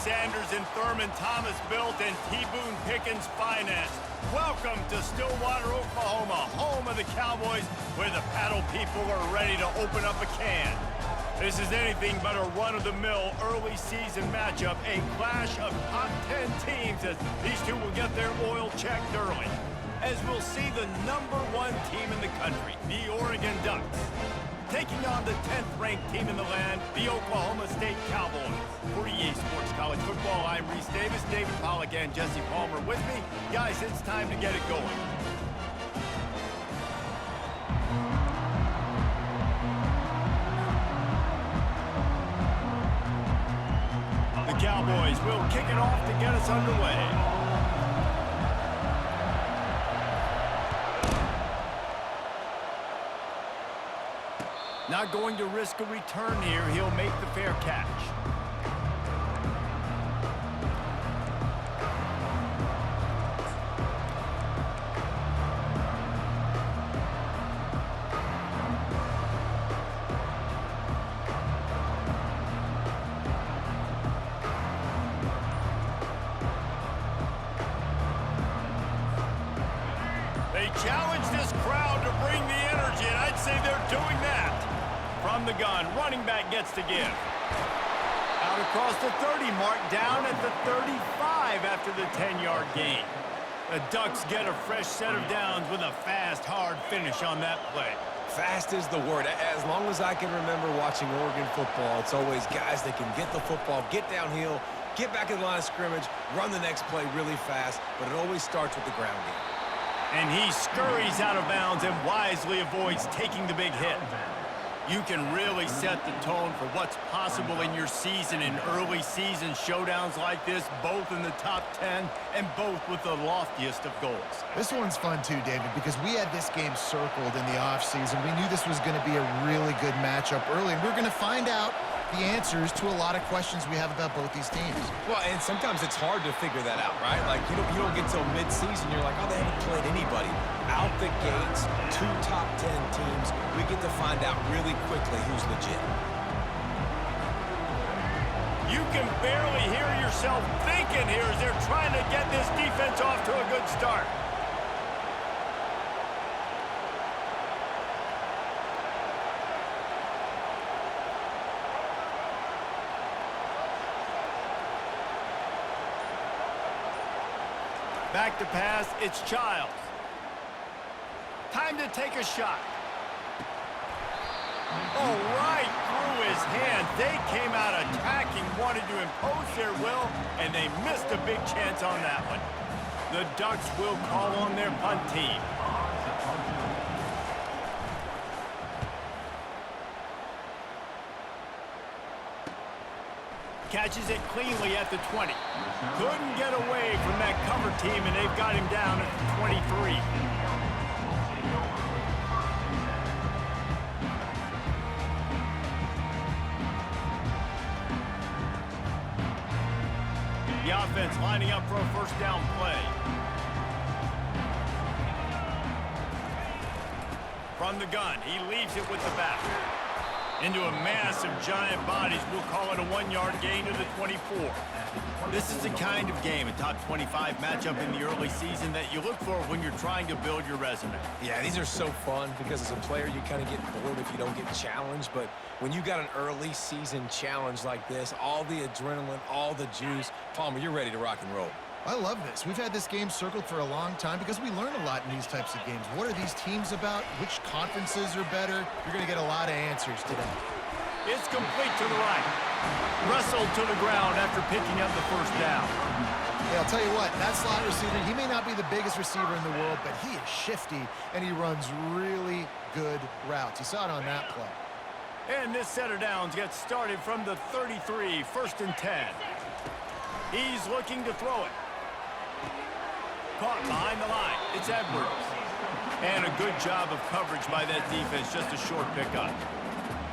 Sanders and Thurman Thomas built and T. Boone Pickens financed. Welcome to Stillwater, Oklahoma, home of the Cowboys, where the paddle people are ready to open up a can. This is anything but a run-of-the-mill early season matchup, a clash of top 10 teams as these two will get their oil checked early. As we'll see the #1 team in the country, the Oregon Ducks, taking on the 10th-ranked team in the land, the Oklahoma State Cowboys. For EA Sports College Football, I'm Reese Davis, David Pollack, and Jesse Palmer with me. Guys, it's time to get it going. The Cowboys will kick it off to get us underway. Not going to risk a return here. He'll make the fair catch. They challenge this crowd to bring the energy, and I'd say they're doing that. From the gun, running back gets to give. Out across the 30 mark, down at the 35 after the 10-yard gain. The Ducks get a fresh set of downs with a fast, hard finish on that play. Fast is the word. As long as I can remember watching Oregon football, it's always guys that can get the football, get downhill, get back in the line of scrimmage, run the next play really fast, but it always starts with the ground game. And he scurries out of bounds and wisely avoids taking the big hit. You can really set the tone for what's possible in your season in early season showdowns like this, both in the top 10 and both with the loftiest of goals. This one's fun too, David, because we had this game circled in the offseason. We knew this was going to be a really good matchup early, and we're going to find out the answers to a lot of questions we have about both these teams. Well, and sometimes it's hard to figure that out, right? Like, you don't get till mid-season, you're like, oh, they haven't played anybody. Out the gates, 2 top 10 teams, we get to find out really quickly who's legit. You can barely hear yourself thinking here as they're trying to get this defense off to a good start. Back to pass, it's Childs. Time to take a shot. Oh, right through his hand. They came out attacking, wanted to impose their will, and they missed a big chance on that one. The Ducks will call on their punt team. Catches it cleanly at the 20. Couldn't get away from that cover team, and they've got him down at the 23. The offense lining up for a first down play. From the gun, he leaves it with the back. Into a mass of giant bodies, we'll call it a 1-yard gain to the 24. This is the kind of game, a top 25 matchup in the early season that you look for when you're trying to build your resume. Yeah, these are so fun because as a player, you kind of get bored if you don't get challenged. But when you got an early season challenge like this, all the adrenaline, all the juice, Palmer, you're ready to rock and roll. I love this. We've had this game circled for a long time because we learn a lot in these types of games. What are these teams about? Which conferences are better? You're going to get a lot of answers today. It's complete to the right. Wrestled to the ground after picking up the first down. Hey, I'll tell you what, that slot receiver, he may not be the biggest receiver in the world, but he is shifty, and he runs really good routes. You saw it on that play. And this set of downs gets started from the 33, 1st and 10. He's looking to throw it. Caught behind the line. It's Edwards. And a good job of coverage by that defense. Just a short pickup.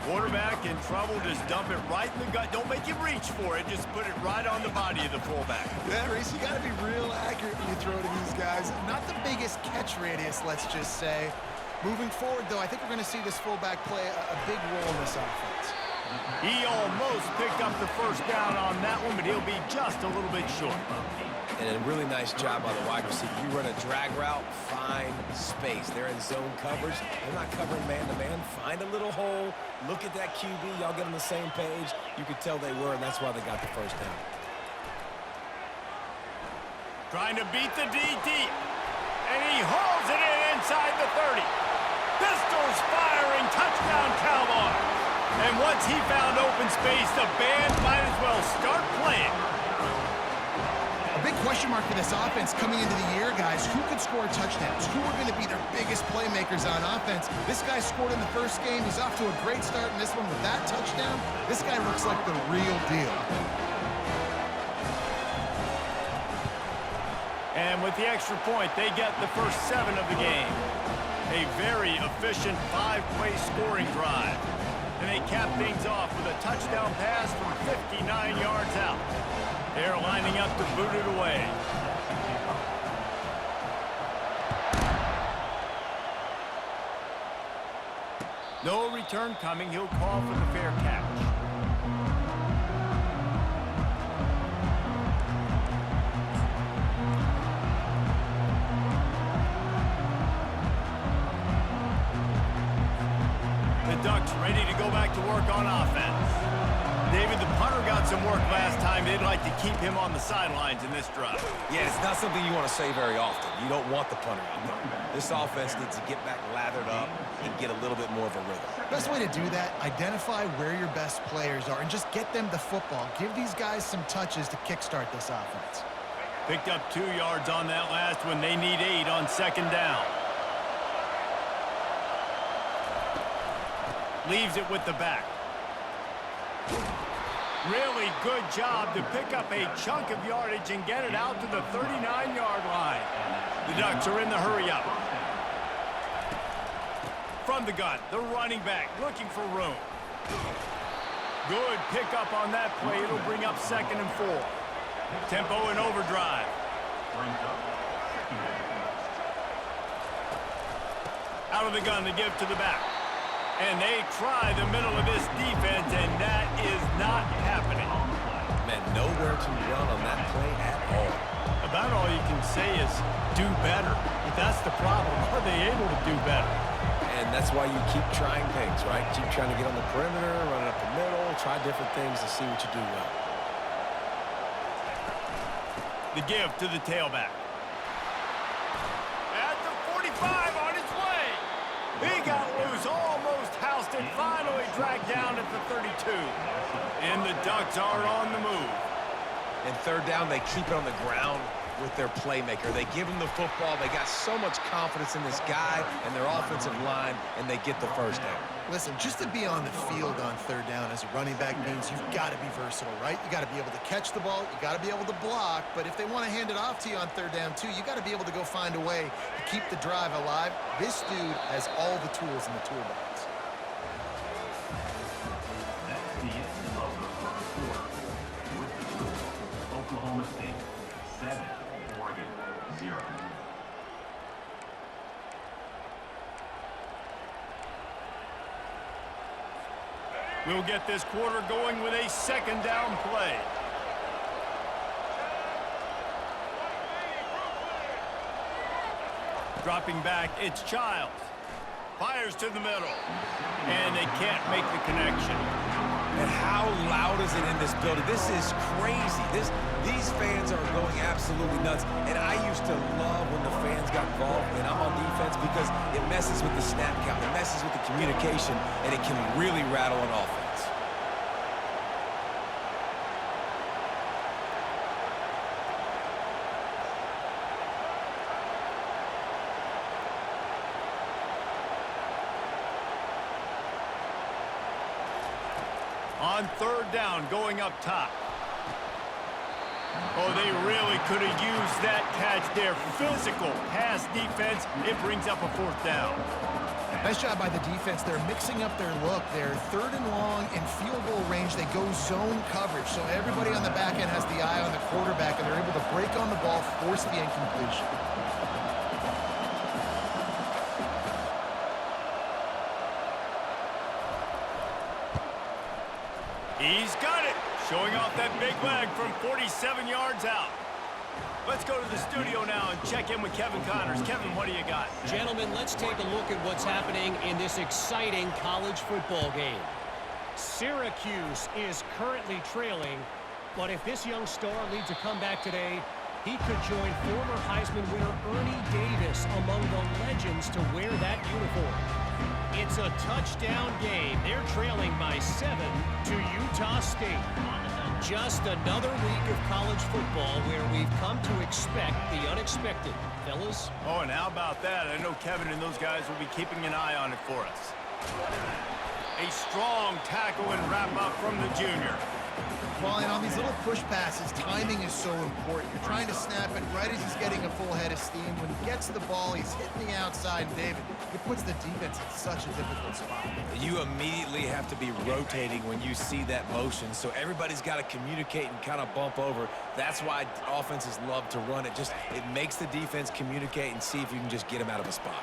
Quarterback in trouble. Just dump it right in the gut. Don't make him reach for it. Just put it right on the body of the fullback. Yeah, Reese, you got to be real accurate when you throw to these guys. Not the biggest catch radius, let's just say. Moving forward, though, I think we're going to see this fullback play a big role in this offense. He almost picked up the first down on that one, but he'll be just a little bit short. And a really nice job by the wide receiver. You run a drag route, find space. They're in zone coverage. They're not covering man-to-man. Find a little hole. Look at that QB. Y'all get on the same page. You could tell they were, and that's why they got the first down. Trying to beat the D deep. And he hauls it in inside the 30. Pistols firing. Touchdown, Cowboys. And once he found open space, the band might as well start playing. A big question mark for this offense coming into the year, guys. Who could score touchdowns? Who are going to be their biggest playmakers on offense? This guy scored in the first game. He's off to a great start in this one with that touchdown. This guy looks like the real deal. And with the extra point, they get the first 7 of the game. A very efficient 5-play scoring drive. And they cap things off with a touchdown pass from 59 yards out. They're lining up to boot it away. No return coming. He'll call for the fair catch. The Ducks ready to go back to work on offense. David, the punter got some work last time. They'd like to keep him on the sidelines in this drive. Yeah, it's not something you want to say very often. You don't want the punter out there. This offense needs to get back lathered up and get a little bit more of a rhythm. Best way to do that, identify where your best players are and just get them the football. Give these guys some touches to kickstart this offense. Picked up 2 yards on that last one. They need 8 on second down. Leaves it with the back. Really good job to pick up a chunk of yardage and get it out to the 39-yard line. The Ducks are in the hurry-up. From the gun, the running back looking for room. Good pickup on that play. It'll bring up 2nd and 4. Tempo and overdrive. Out of the gun to give to the back. And they try the middle of this defense, and that is not happening. Man, nowhere to run on that play at all. About all you can say is do better. But that's the problem. Are they able to do better? And that's why you keep trying things, right? Keep trying to get on the perimeter, run it up the middle, try different things to see what you do well. The give to the tailback. At the 45 on its way. He got loose, almost housed and finally dragged down at the 32. And the Ducks are on the move. And third down, they keep it on the ground with their playmaker. They give him the football. They got so much confidence in this guy and their offensive line, and they get the first down. Listen, just to be on the field on third down as a running back means you've got to be versatile, right? You got to be able to catch the ball. You got to be able to block. But if they want to hand it off to you on third down, too, you got to be able to go find a way to keep the drive alive. This dude has all the tools in the toolbox. That's the end of the first quarter. With the score, Oklahoma State 7, Oregon 0. We'll get this quarter going with a second down play. Dropping back, it's Childs. Fires to the middle. And they can't make the connection. And how loud is it in this building? This is crazy. These fans are going absolutely nuts. And I used to love when the fans got involved and I'm on defense because it messes with the snap count. It messes with the communication, and it can really rattle an offense. On third down, going up top. Oh, they really could have used that catch there. Physical pass defense. It brings up a fourth down. Nice job by the defense. They're mixing up their look. They're third and long in field goal range. They go zone coverage. So everybody on the back end has the eye on the quarterback, and they're able to break on the ball, force the incompletion. He's got it. Showing off that big leg from 47 yards out. Let's go to the studio now and check in with Kevin Connors. Kevin, what do you got? Gentlemen, let's take a look at what's happening in this exciting college football game. Syracuse is currently trailing, but if this young star leads a comeback today, he could join former Heisman winner Ernie Davis among the legends to wear that uniform. It's a touchdown game. They're trailing by 7 to Utah State. Just another week of college football where we've come to expect the unexpected. Fellas? Oh, and how about that? I know Kevin and those guys will be keeping an eye on it for us. A strong tackle and wrap-up from the junior. Well, and on these little push passes, timing is so important. You're trying to snap it right as he's getting a full head of steam. When he gets the ball, he's hitting the outside, and David, it puts the defense in such a difficult spot. You immediately have to be rotating when you see that motion, so everybody's got to communicate and kind of bump over. That's why offenses love to run it. It makes the defense communicate and see if you can just get him out of a spot.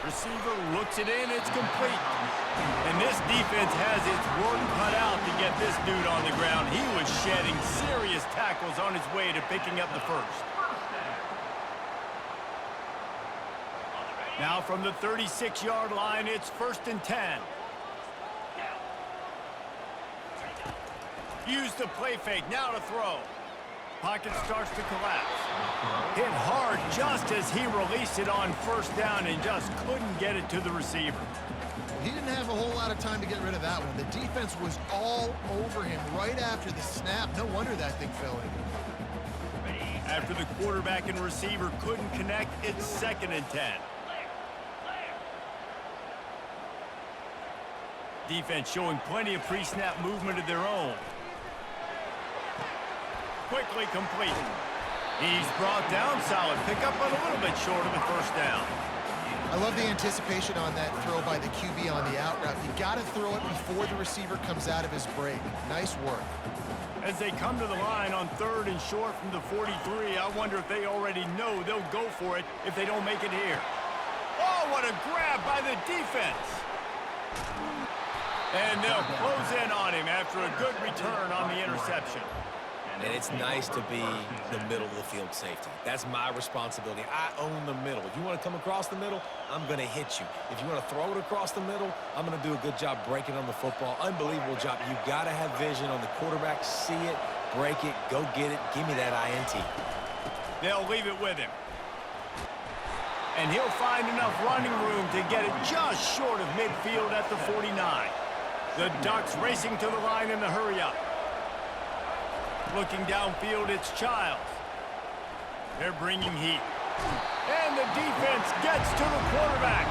Receiver looks it in, it's complete. And this defense has its work cut out to get this dude on the ground. He was shedding serious tackles on his way to picking up the first. Now from the 36-yard line, it's 1st and 10. Use the play fake, now to throw. Pocket starts to collapse. Hit hard just as he released it on 1st down and just couldn't get it to the receiver. He didn't have a whole lot of time to get rid of that one. The defense was all over him right after the snap. No wonder that thing fell in. After the quarterback and receiver couldn't connect, it's 2nd and 10. Defense showing plenty of pre-snap movement of their own. Quickly complete. He's brought down solid. Pick up but a little bit short of the 1st down. I love the anticipation on that throw by the QB on the out route. You got to throw it before the receiver comes out of his break. Nice work. As they come to the line on 3rd and short from the 43, I wonder if they already know they'll go for it if they don't make it here. Oh, what a grab by the defense. And they'll close in on him after a good return on the interception. And it's nice to be the middle of the field safety. That's my responsibility. I own the middle. If you want to come across the middle, I'm going to hit you. If you want to throw it across the middle, I'm going to do a good job breaking on the football. Unbelievable job. You got to have vision on the quarterback. See it, break it, go get it. Give me that INT. They'll leave it with him. And he'll find enough running room to get it just short of midfield at the 49. The Ducks racing to the line in the hurry-up. Looking downfield, it's Childs. They're bringing heat. And the defense gets to the quarterback.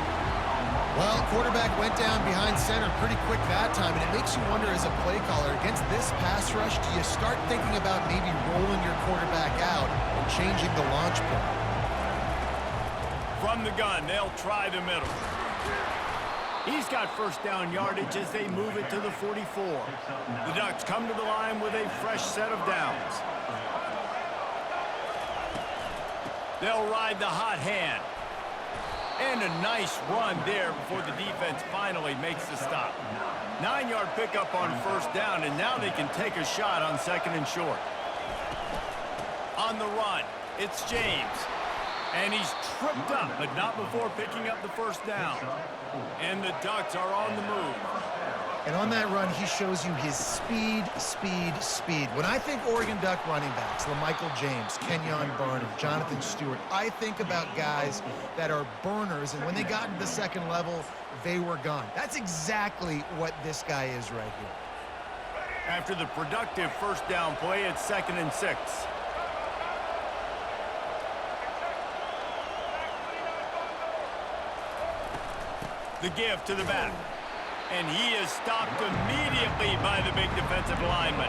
Well, quarterback went down behind center pretty quick that time, and it makes you wonder as a play caller, against this pass rush, do you start thinking about maybe rolling your quarterback out and changing the launch point? From the gun, they'll try the middle. He's got 1st down yardage as they move it to the 44. The Ducks come to the line with a fresh set of downs. They'll ride the hot hand. And a nice run there before the defense finally makes the stop. 9-yard pickup on 1st down, and now they can take a shot on 2nd and short. On the run, it's James. And he's tripped up, but not before picking up the 1st down. And the Ducks are on the move. And on that run, he shows you his speed, speed, speed. When I think Oregon Duck running backs, LaMichael James, Kenyon Barner, Jonathan Stewart, I think about guys that are burners, and when they got to the 2nd level, they were gone. That's exactly what this guy is right here. After the productive 1st down play, it's 2nd and 6. The give to the back. And he is stopped immediately by the big defensive lineman.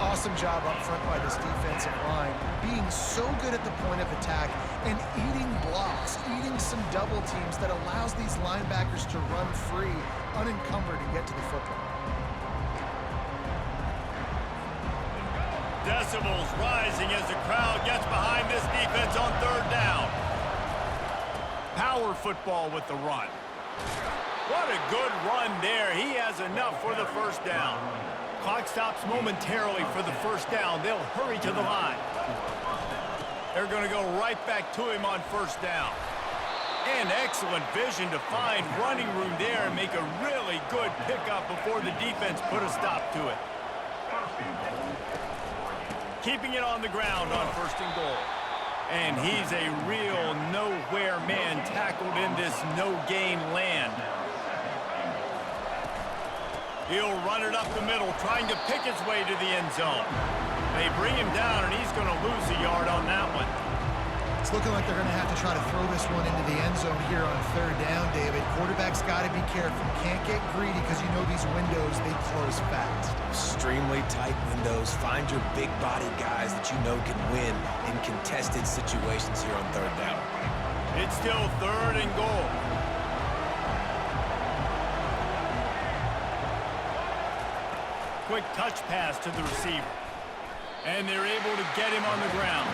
Awesome job up front by this defensive line, being so good at the point of attack and eating blocks, eating some double teams that allows these linebackers to run free, unencumbered, and get to the football. Decibels rising as the crowd gets behind this defense on 3rd down. Power football with the run. What a good run there. He has enough for the 1st down. Clock stops momentarily for the first down. They'll hurry to the line. They're going to go right back to him on first down. And excellent vision to find running room there and make a really good pickup before the defense put a stop to it. Keeping it on the ground on first and goal. And he's a real nowhere man tackled in this no-gain land. He'll run it up the middle, trying to pick his way to the end zone. They bring him down, and he's going to lose a yard on that one. It's looking like they're going to have to try to throw this one into the end zone here on third down, David. Quarterback's got to be careful. Can't get greedy because you know these windows, they close fast. Extremely tight windows. Find your big body guys that you know can win in contested situations here on third down. It's still third and goal. Quick touch pass to the receiver. And they're able to get him on the ground.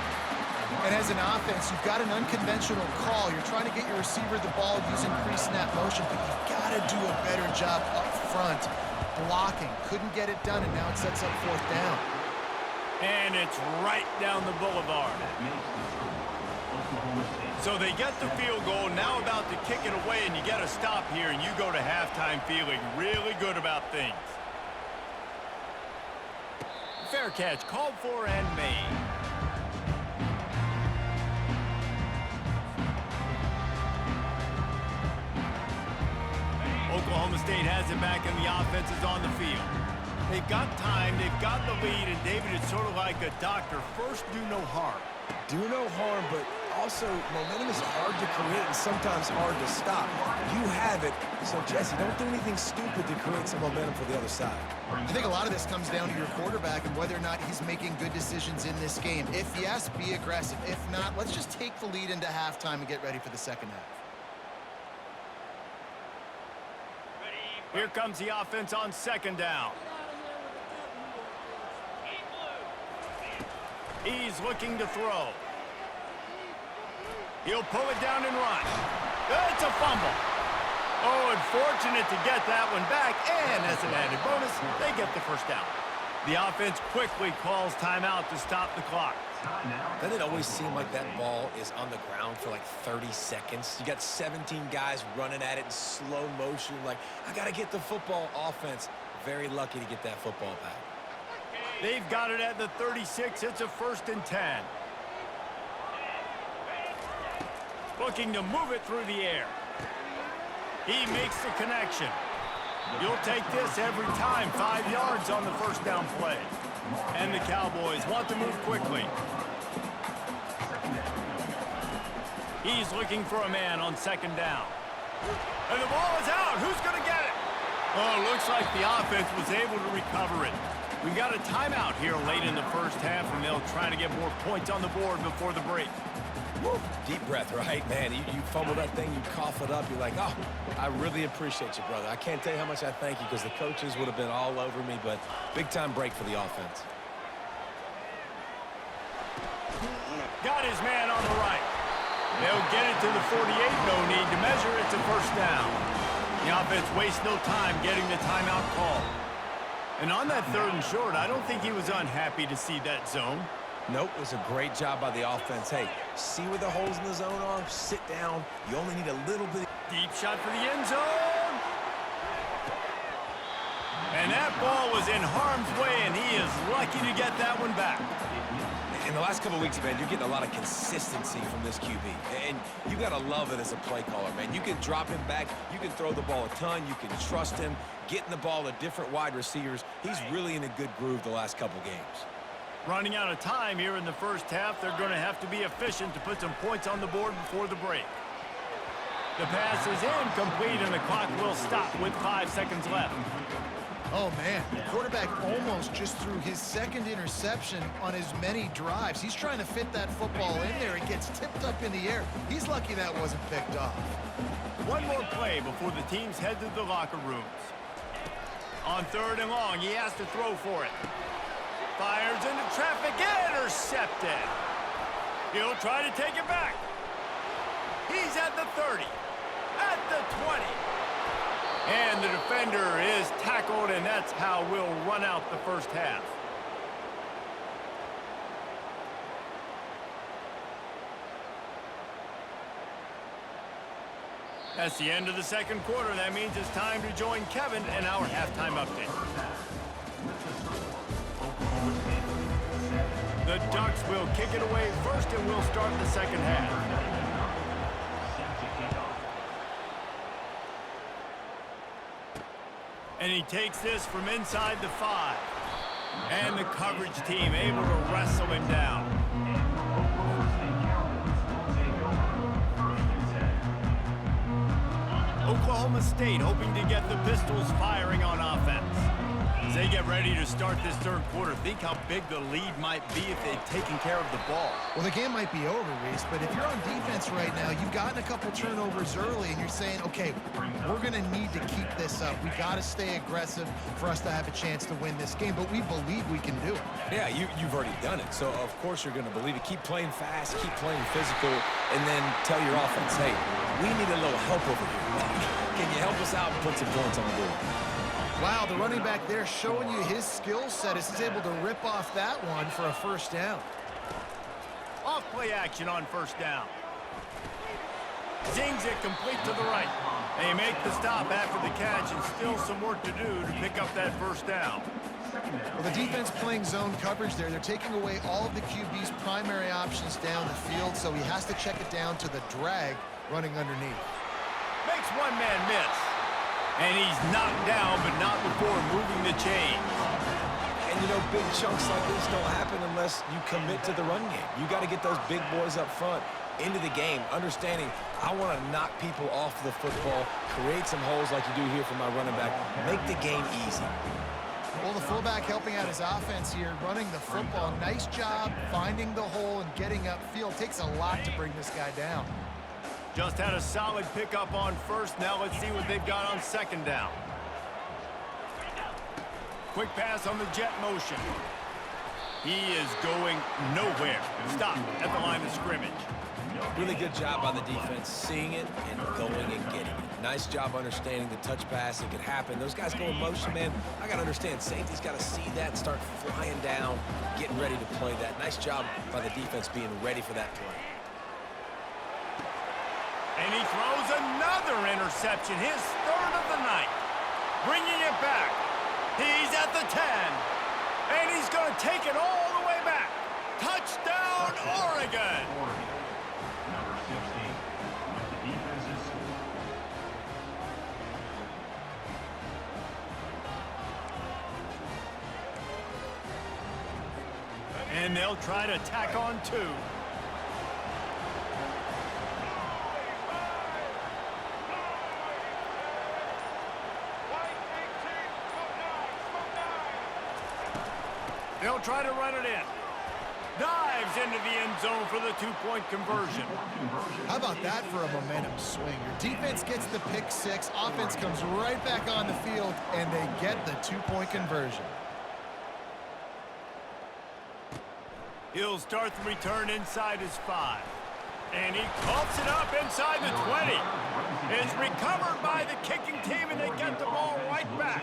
And as an offense, you've got an unconventional call. You're trying to get your receiver the ball using pre-snap motion, but you've got to do a better job up front blocking. Couldn't get it done, and now it sets up fourth down. And it's right down the boulevard. So they get the field goal, now about to kick it away, and you get a stop here, and you go to halftime feeling really good about things. Fair catch called for and made. Oklahoma State has it back, and the offense is on the field. They've got time, they've got the lead, and David, it's sort of like a doctor. First, do no harm. Do no harm, but also momentum is hard to create and sometimes hard to stop. You have it, so Jesse, don't do anything stupid to create some momentum for the other side. I think a lot of this comes down to your quarterback and whether or not he's making good decisions in this game. If yes, be aggressive. If not, let's just take the lead into halftime and get ready for the second half. Here comes the offense on second down. He's looking to throw. He'll pull it down and run. It's a fumble. Oh, unfortunate to get that one back, and as an added bonus, they get the first down. The offense quickly calls timeout to stop the clock. Doesn't it always seem like that ball is on the ground for like 30 seconds? You got 17 guys running at it in slow motion, like, I got to get the football. Offense, very lucky to get that football back. They've got it at the 36. It's a 1st and 10. Looking to move it through the air. He makes the connection. You'll take this every time. 5 yards on the first down play. And the Cowboys want to move quickly. He's looking for a man on second down. And the ball is out. Who's going to get it? Oh, looks like the offense was able to recover it. We've got a timeout here late in the first half, and they'll try to get more points on the board before the break. Woo. Deep breath, right, man? You fumble that thing, you cough it up, you're like, oh, I really appreciate you, brother. I can't tell you how much I thank you because the coaches would have been all over me, but big-time break for the offense. Got his man on the right. They'll get it to the 48, no need to measure. It's a first down. The offense wastes no time getting the timeout call. And on that 3rd and short, I don't think he was unhappy to see that zone. Nope, it was a great job by the offense. Hey, see where the holes in the zone are? Sit down. You only need a little bit. Deep shot for the end zone. And that ball was in harm's way, and he is lucky to get that one back. In the last couple of weeks, man, you're getting a lot of consistency from this QB. And you got to love it as a play caller, man. You can drop him back. You can throw the ball a ton. You can trust him. Getting the ball to different wide receivers. He's really in a good groove the last couple games. Running out of time here in the first half. They're going to have to be efficient to put some points on the board before the break. The pass is incomplete, and the clock will stop with 5 seconds left. Oh, man, the quarterback almost just threw his 2nd interception on as many drives. He's trying to fit that football in there. It gets tipped up in the air. He's lucky that wasn't picked off. One more play before the teams head to the locker rooms. On 3rd and long, he has to throw for it. Fires into traffic, intercepted. He'll try to take it back. He's at the 30, at the 20. And the defender is tackled, and that's how we'll run out the first half. That's the end of the second quarter. That means it's time to join Kevin in our halftime update. The Ducks will kick it away first, and we'll start the second half. And he takes this from inside the 5. And the coverage team able to wrestle him down. Oklahoma State hoping to get the Pistols firing on offense. As they get ready to start this third quarter, think how big the lead might be if they've taken care of the ball. Well, the game might be over, Reese, but if you're on defense right now, you've gotten a couple turnovers early, and you're saying, okay, we're going to need to keep this up. We got to stay aggressive for us to have a chance to win this game, but we believe we can do it. Yeah, you've already done it, so of course you're going to believe it. Keep playing fast, keep playing physical, and then tell your offense, hey, we need a little help over here. Can you help us out and put some points on the board? Wow, the running back there showing you his skill set as he's able to rip off that one for a first down. Off play action on first down. Zings it complete to the right. They make the stop after the catch, and still some work to do to pick up that first down. Well, the defense playing zone coverage there. They're taking away all of the QB's primary options down the field, so he has to check it down to the drag running underneath. Makes one man miss. And he's knocked down, but not before moving the chains. And, you know, big chunks like this don't happen unless you commit to the run game. You got to get those big boys up front into the game, understanding I want to knock people off the football, create some holes like you do here for my running back, make the game easy. Well, the fullback helping out his offense here, running the football. Nice job finding the hole and getting upfield. Takes a lot to bring this guy down. Just had a solid pickup on first. Now let's see what they've got on second down. Quick pass on the jet motion. He is going nowhere. Stop at the line of scrimmage. Really good job by the defense, seeing it and going and getting it. Nice job understanding the touch pass. It could happen. Those guys go in motion, man. I got to understand, safety's got to see that and start flying down, getting ready to play that. Nice job by the defense being ready for that play. And he throws another interception, his third of the night. Bringing it back. He's at the 10. And he's going to take it all the way back. Touchdown, Oregon. Number 16 with the defense's score. And they'll try to tack on 2. They'll try to run it in. Dives into the end zone for the 2-point conversion. How about that for a momentum swing? Your defense gets the pick 6, offense comes right back on the field, and they get the 2-point conversion. He'll start the return inside his 5. And he coughs it up inside the 20. It's recovered by the kicking team, and they get the ball right back.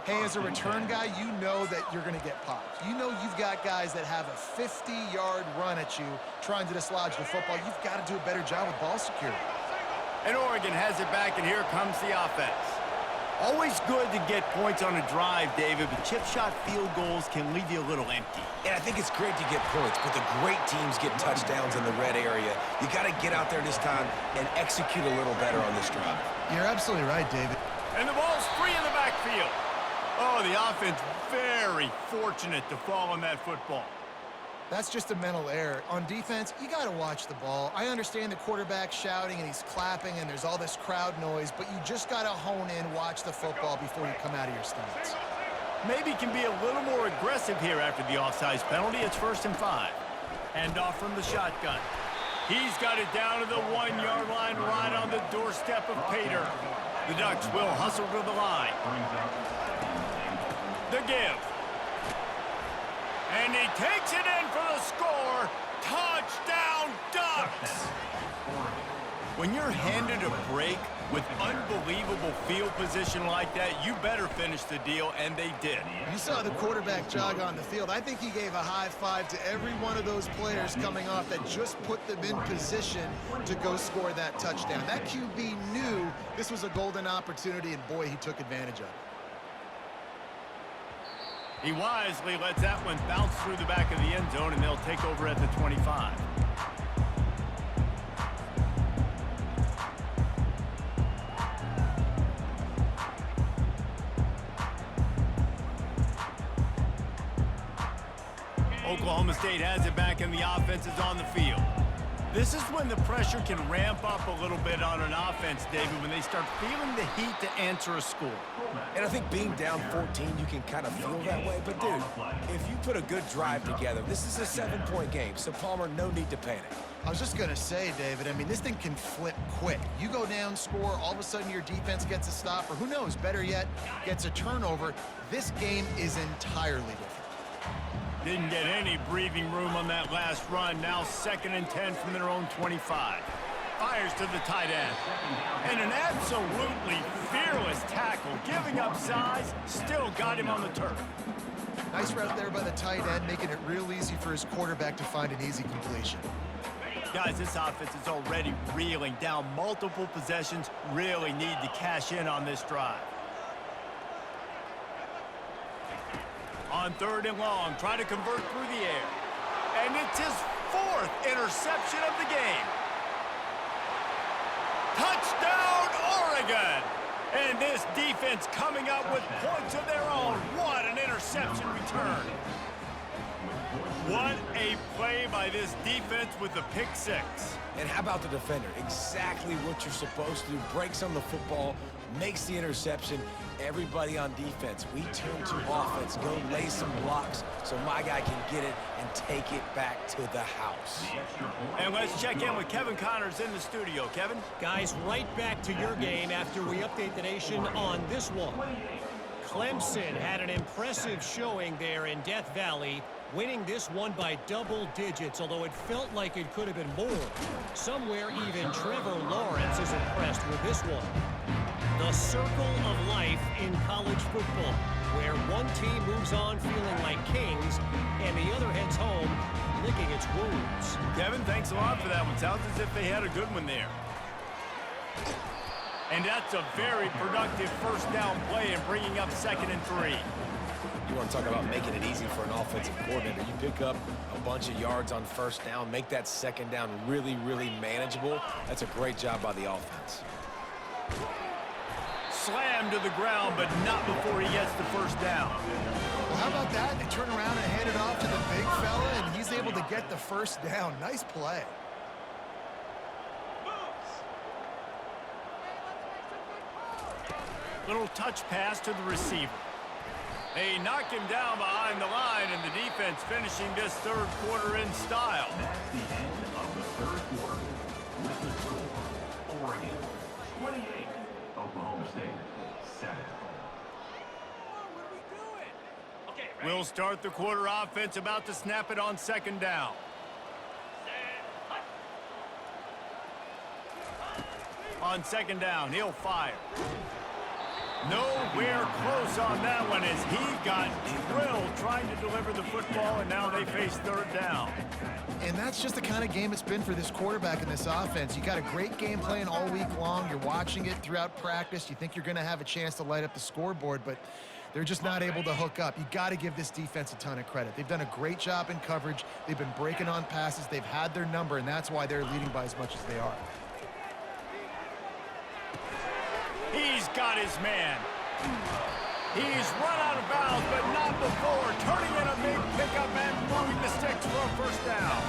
Hey, as a return guy, you know that you're going to get popped. You know you've got guys that have a 50-yard run at you trying to dislodge the football. You've got to do a better job with ball security. And Oregon has it back, and here comes the offense. Always good to get points on a drive, David, but chip shot field goals can leave you a little empty. And I think it's great to get points, but the great teams get touchdowns in the red area. You got to get out there this time and execute a little better on this drive. You're absolutely right, David. And the ball's free in the backfield. Oh, the offense very fortunate to fall on that football. That's just a mental error. On defense, you got to watch the ball. I understand the quarterback shouting and he's clapping and there's all this crowd noise, but you just got to hone in, watch the football before you come out of your stance. Maybe can be a little more aggressive here after the offsides penalty. It's 1st and 5. Hand off from the shotgun. He's got it down to the 1-yard line right on the doorstep of Pater. The Ducks will hustle to the line. The give. And he takes it in for the score. Touchdown, Ducks! When you're handed a break with unbelievable field position like that, you better finish the deal, and they did. You saw the quarterback jog on the field. I think he gave a high five to every one of those players coming off that just put them in position to go score that touchdown. That QB knew this was a golden opportunity, and boy, he took advantage of it. He wisely lets that one bounce through the back of the end zone, and they'll take over at the 25. Oklahoma State has it back, and the offense is on the field. This is when the pressure can ramp up a little bit on an offense, David, when they start feeling the heat to answer a score. And I think being down 14, you can kind of feel that way. But, dude, if you put a good drive together, this is a 7-point game. So, Palmer, no need to panic. I was just going to say, David, I mean, this thing can flip quick. You go down, score, all of a sudden your defense gets a stop, or who knows, better yet, gets a turnover. This game is entirely different. Didn't get any breathing room on that last run. Now 2nd and 10 from their own 25. Fires to the tight end. And an absolutely fearless tackle. Giving up size, still got him on the turf. Nice route there by the tight end, making it real easy for his quarterback to find an easy completion. Guys, this offense is already reeling down multiple possessions. Really need to cash in on this drive. On 3rd and long, trying to convert through the air. And it's his 4th interception of the game. Touchdown, Oregon! And this defense coming up with points of their own. What an interception return. What a play by this defense with the pick 6. And how about the defender? Exactly what you're supposed to do. Breaks on the football, makes the interception. Everybody on defense, we turn to offense. Go lay some blocks so my guy can get it and take it back to the house. And let's check in with Kevin Connors in the studio. Kevin? Guys, right back to your game after we update the nation on this one. Clemson had an impressive showing there in Death Valley, winning this one by double digits, although it felt like it could have been more. Somewhere even Trevor Lawrence is impressed with this one. The circle of life in college football, where one team moves on feeling like kings and the other heads home licking its wounds. Kevin, thanks a lot for that one. Sounds as if they had a good one there. And that's a very productive first down play and bringing up 2nd and 3. You want to talk about making it easy for an offensive coordinator. You pick up a bunch of yards on 1st down, make that 2nd down really, really manageable. That's a great job by the offense. Slammed to the ground, but not before he gets the 1st down. Well, how about that? They turn around and hand it off to the big fella, and he's able to get the 1st down. Nice play. Little touch pass to the receiver. They knock him down behind the line, and the defense finishing this 3rd quarter in style. That's the end of the 3rd quarter. With the score, Oregon 28, Oklahoma State 7. We'll start the quarter offense, about to snap it on 2nd down. On 2nd down, he'll fire. Nowhere close on that one as he got drilled trying to deliver the football, and now they face 3rd down. And that's just the kind of game it's been for this quarterback in this offense. You got a great game plan all week long. You're watching it throughout practice. You think you're going to have a chance to light up the scoreboard, but they're just not able to hook up. You got to give this defense a ton of credit. They've done a great job in coverage. They've been breaking on passes. They've had their number, and that's why they're leading by as much as they are. He's got his man. He's run out of bounds, but not before turning in a big pickup and moving the sticks for a 1st down.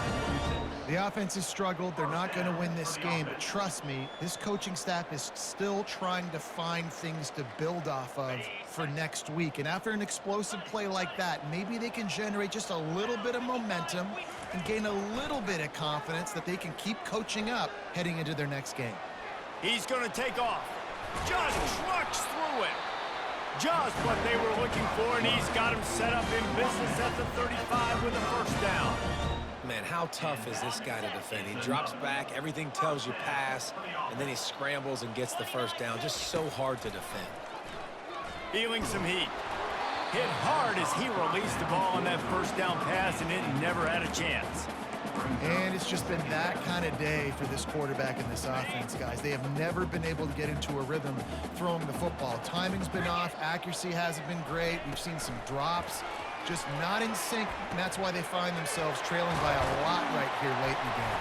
The offense has struggled. They're not going to win this game, but trust me, this coaching staff is still trying to find things to build off of for next week. And after an explosive play like that, maybe they can generate just a little bit of momentum and gain a little bit of confidence that they can keep coaching up heading into their next game. He's going to take off. Just trucks through it. Just what they were looking for, and he's got him set up in business at the 35 with a 1st down. Man, how tough is this guy to defend? He drops back, everything tells you pass, and then he scrambles and gets the first down. Just so hard to defend. Feeling some heat. Hit hard as he released the ball on that first down pass, and it never had a chance. And it's just been that kind of day for this quarterback in this offense, guys. They have never been able to get into a rhythm throwing the football. Timing's been off. Accuracy hasn't been great. We've seen some drops. Just not in sync, and that's why they find themselves trailing by a lot right here late in the game.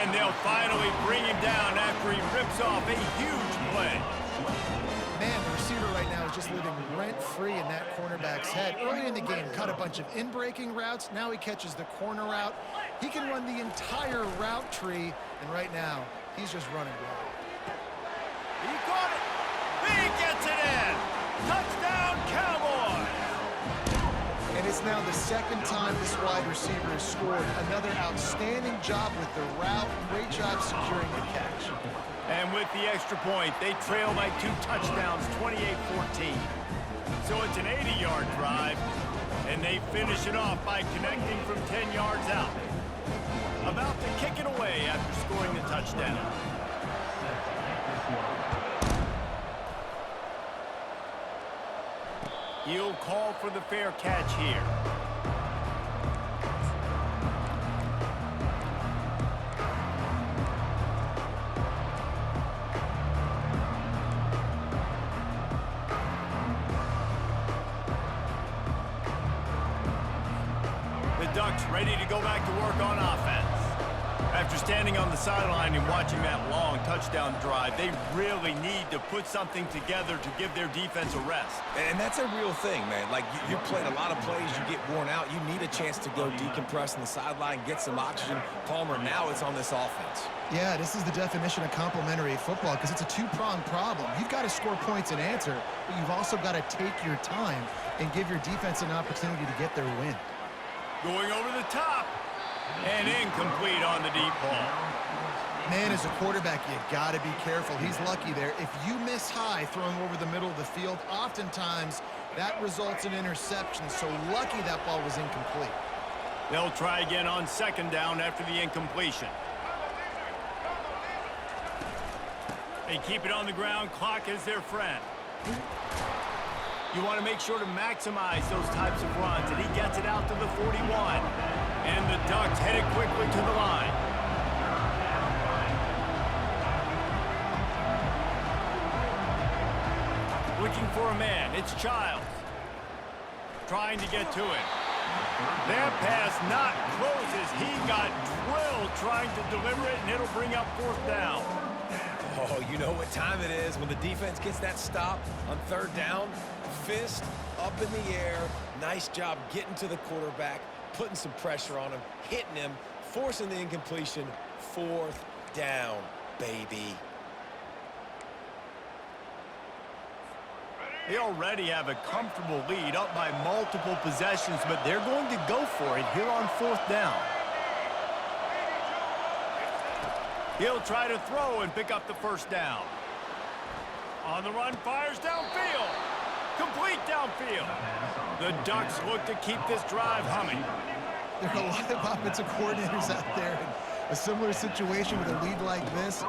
And they'll finally bring him down after he rips off a huge play. Man, the receiver right now is just living rent-free in that cornerback's head. Early in the game, cut a bunch of in-breaking routes. Now he catches the corner route. He can run the entire route tree, and right now, he's just running wild. He caught it. He gets it in. Touchdown, Cowboys. And it's now the second time this wide receiver has scored. Another outstanding job with the route. Great job securing the catch. And with the extra point, they trail by 2 touchdowns, 28-14. So it's an 80-yard drive, and they finish it off by connecting from 10 yards out. About to kick it away after scoring the touchdown. He'll call for the fair catch here. The Ducks ready to go back to work on offense. After standing on the sideline and watching that long touchdown drive, they really need to put something together to give their defense a rest. And that's a real thing, man. Like, you're playing a lot of plays, you get worn out. You need a chance to go decompress on the sideline, get some oxygen. Palmer, now it's on this offense. Yeah, this is the definition of complementary football because it's a two-pronged problem. You've got to score points and answer, but you've also got to take your time and give your defense an opportunity to get their win. Going over the top. And incomplete on the deep ball. Man, as a quarterback, you got to be careful. He's lucky there. If you miss high throwing over the middle of the field, oftentimes that results in interceptions. So lucky that ball was incomplete. They'll try again on second down after the incompletion. They keep it on the ground. Clock is their friend. You want to make sure to maximize those types of runs, and he gets it out to the 41. And the Ducks headed quickly to the line. Looking for a man. It's Childs. Trying to get to it. That pass not closes. He got drilled trying to deliver it, and it'll bring up 4th down. Oh, you know what time it is when the defense gets that stop on 3rd down. Fist up in the air. Nice job getting to the quarterback, putting some pressure on him, hitting him, forcing the incompletion. 4th down, baby. They already have a comfortable lead, up by multiple possessions, but they're going to go for it here on 4th down. He'll try to throw and pick up the 1st down. On the run, fires downfield. Complete downfield. The Ducks look to keep this drive humming. There are a lot of offensive coordinators out there in a similar situation with a lead like this.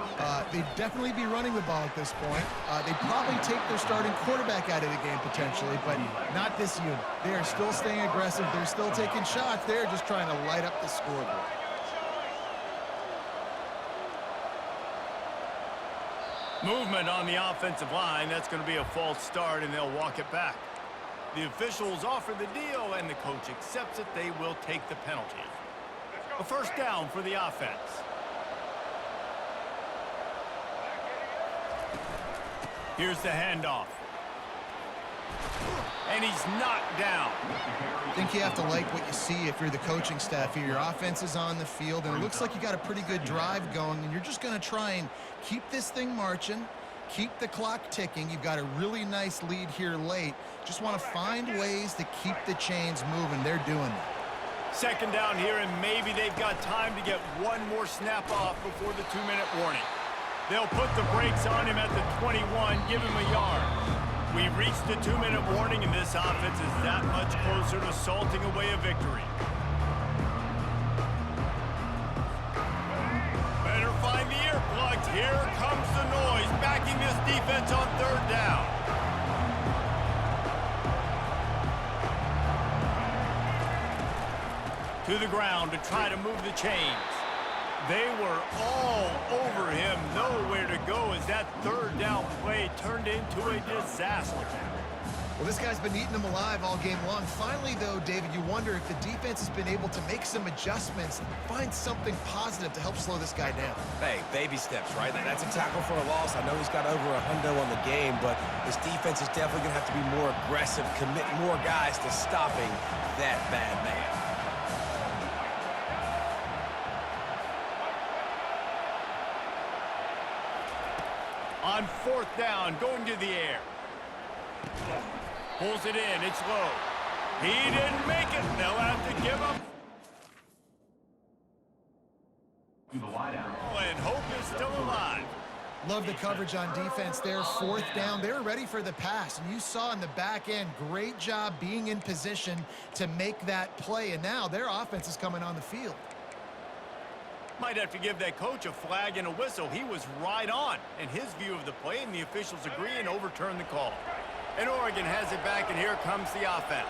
They'd definitely be running the ball at this point. They'd probably take their starting quarterback out of the game potentially, but not this unit. They are still staying aggressive. They're still taking shots. They're just trying to light up the scoreboard. Movement on the offensive line. That's going to be a false start, and they'll walk it back. The officials offer the deal, and the coach accepts it. They will take the penalty. A 1st down for the offense. Here's the handoff. And he's knocked down. I think you have to like what you see if you're the coaching staff here. Your offense is on the field, and it looks like you got a pretty good drive going, and you're just going to try and keep this thing marching, keep the clock ticking. You've got a really nice lead here late. Just want to find ways to keep the chains moving. They're doing that. 2nd down here, and maybe they've got time to get one more snap off before the 2-minute warning. They'll put the brakes on him at the 21, give him a yard. We've reached the 2-minute warning, and this offense is that much closer to salting away a victory. defense on third down. To the ground to try to move the chains. They were all over him. Nowhere to go as that third down play turned into a disaster. Well, this guy's been eating them alive all game long. Finally, though, David, you wonder if the defense has been able to make some adjustments and find something positive to help slow this guy down. Hey, baby steps, right? That's a tackle for a loss. I know he's got over 100 on the game, but his defense is definitely going to have to be more aggressive, commit more guys to stopping that bad man. On fourth down, going to the air. Pulls it in, it's low. He didn't make it. They'll have to give up. To the wideout. Oh, and hope is still alive. Love the coverage on defense there. Fourth down, they were ready for the pass. And you saw in the back end, great job being in position to make that play. And now their offense is coming on the field. Might have to give that coach a flag and a whistle. He was right on in his view of the play, and the officials agree and overturn the call. And Oregon has it back, and here comes the offense.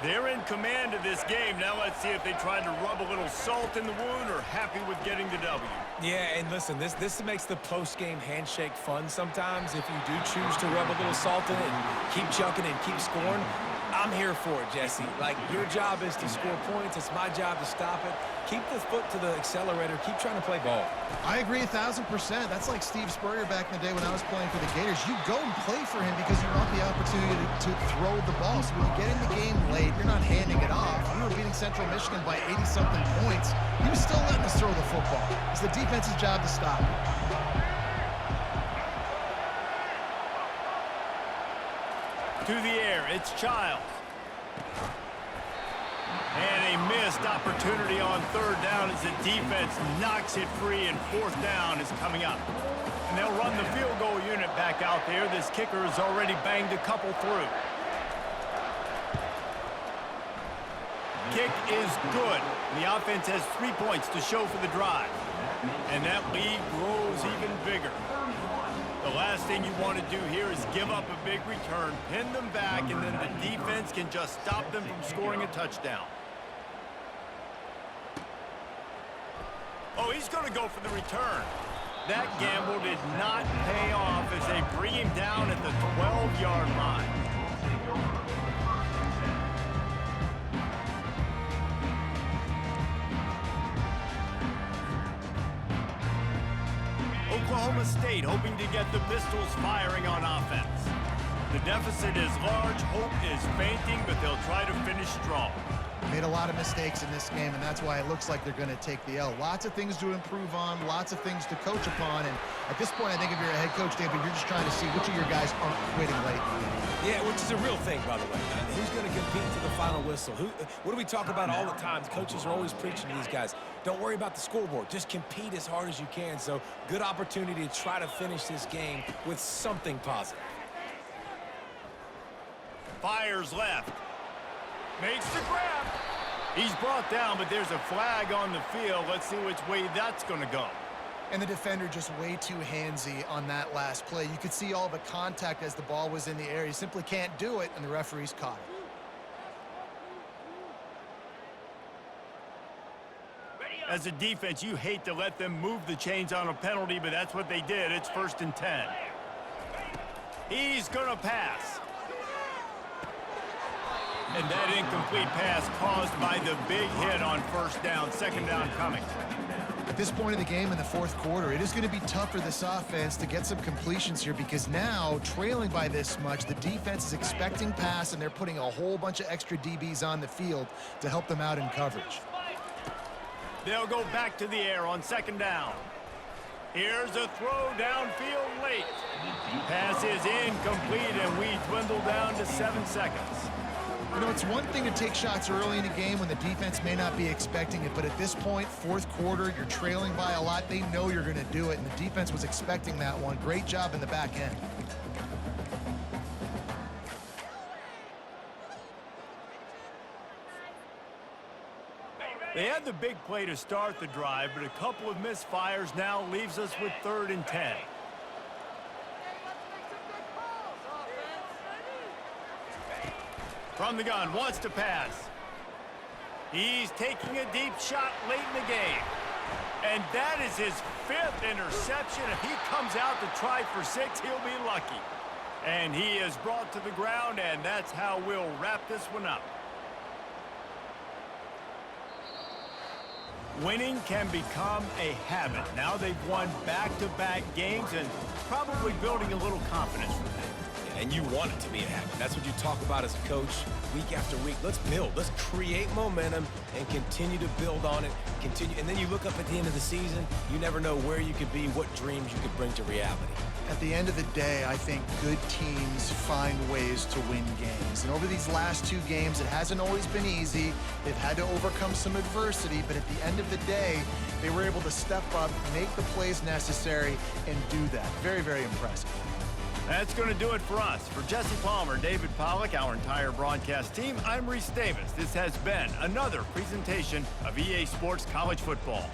They're in command of this game. Now let's see if they tried to rub a little salt in the wound or happy with getting the W. Yeah, and listen, this makes the post-game handshake fun sometimes. If you do choose to rub a little salt in it and keep chunking and keep scoring, I'm here for it, Jesse. Like, your job is to score points. It's my job to stop it. Keep the foot to the accelerator. Keep trying to play ball. I agree 1,000%. That's like Steve Spurrier back in the day when I was playing for the Gators. You go and play for him because you want the opportunity to throw the ball. So when you get in the game late, you're not handing it off. We were beating Central Michigan by 80-something points. He was still letting us throw the football. It's the defense's job to stop it. To the air, it's Childs. And a missed opportunity on third down as the defense knocks it free, and fourth down is coming up. And they'll run the field goal unit back out there. This kicker has already banged a couple through. Kick is good. The offense has 3 points to show for the drive. And that lead grows even bigger. The last thing you want to do here is give up a big return, pin them back, and then the defense can just stop them from scoring a touchdown. Oh, he's going to go for the return. That gamble did not pay off as they bring him down at the 12-yard line. Oklahoma State hoping to get the Pistols firing on offense. The deficit is large, hope is fainting, but they'll try to finish strong. Made a lot of mistakes in this game, and that's why it looks like they're going to take the L. Lots of things to improve on, lots of things to coach upon, and at this point, I think if you're a head coach, David, you're just trying to see which of your guys aren't quitting late in the game. Yeah, which is a real thing, by the way. Who's going to compete to the final whistle? What do we talk about all the time? Coaches are always preaching to these guys. Don't worry about the scoreboard. Just compete as hard as you can. So, good opportunity to try to finish this game with something positive. Fires left. Makes the grab. He's brought down, but there's a flag on the field. Let's see which way that's going to go. And the defender just way too handsy on that last play. You could see all the contact as the ball was in the air. He simply can't do it, and the referee's caught it. As a defense, you hate to let them move the chains on a penalty, but that's what they did. It's 1st and 10. He's going to pass. And that incomplete pass caused by the big hit on first down, second down coming. At this point in the game in the fourth quarter, it is going to be tough for this offense to get some completions here because now, trailing by this much, the defense is expecting pass, and they're putting a whole bunch of extra DBs on the field to help them out in coverage. They'll go back to the air on second down. Here's a throw downfield late. Pass is incomplete, and we dwindle down to 7 seconds. You know, it's one thing to take shots early in a game when the defense may not be expecting it, but at this point, fourth quarter, you're trailing by a lot. They know you're going to do it, and the defense was expecting that one. Great job in the back end. They had the big play to start the drive, but a couple of misfires now leaves us with 3rd and 10. From the gun, wants to pass. He's taking a deep shot late in the game. And that is his 5th interception. If he comes out to try for 6, he'll be lucky. And he is brought to the ground, and that's how we'll wrap this one up. Winning can become a habit. Now they've won back-to-back games and probably building a little confidence from that. And you want it to be a habit. That's what you talk about as a coach week after week. Let's build. Let's create momentum and continue to build on it. And then you look up at the end of the season, you never know where you could be, what dreams you could bring to reality. At the end of the day, I think good teams find ways to win games. And over these last 2 games, it hasn't always been easy. They've had to overcome some adversity, but at the end of the day, they were able to step up, make the plays necessary, and do that. Very, very impressive. That's going to do it for us. For Jesse Palmer, David Pollack, our entire broadcast team, I'm Reese Davis. This has been another presentation of EA Sports College Football.